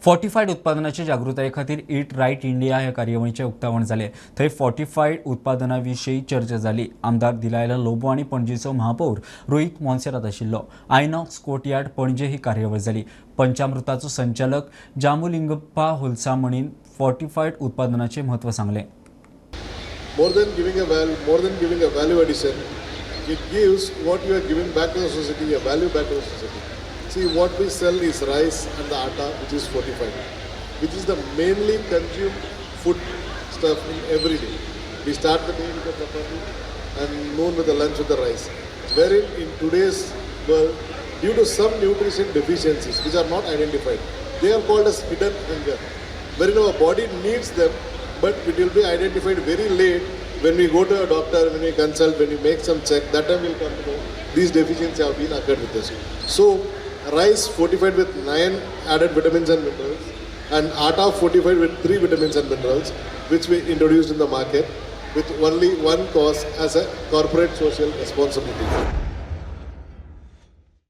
Fortified उत्पादनाच्या जागृताये खातीर ईट riot India ह्या कार्यावळीचें उक्तावण जालें। थंय फॉर्टिफाईड उत्पादनां चर्चा जाली। आमदार दिलायला लोबो आनी पणजेचो महापौर रोहित मोन्सेरात आशिल्लो। आयनॉक्स कोर्टयार्ड पणजे ही कार्यावळ जाली। पंचामृताचो संचालक जामुलिंगप्पा होलसामणीन फॉर्टिफाईड उत्पादनाचें म्हत्व सांगलें। More than giving a value addition, it gives what you are giving back to the society, a value back to the society. See, what we sell is rice and the atta, which is fortified, which is the mainly consumed food stuff in every day. We start the day with the chapati and noon with the lunch with the rice. Wherein in today's world, due to some nutrition deficiencies which are not identified, they are called as hidden hunger, wherein our body needs them, but it will be identified very late when we go to a doctor, when we consult, when we make some check. That time we'll come to know these deficiencies have been occurred with us. So rice fortified with 9 added vitamins and minerals, and atta fortified with 3 vitamins and minerals, which we introduced in the market with only one cause as a corporate social responsibility.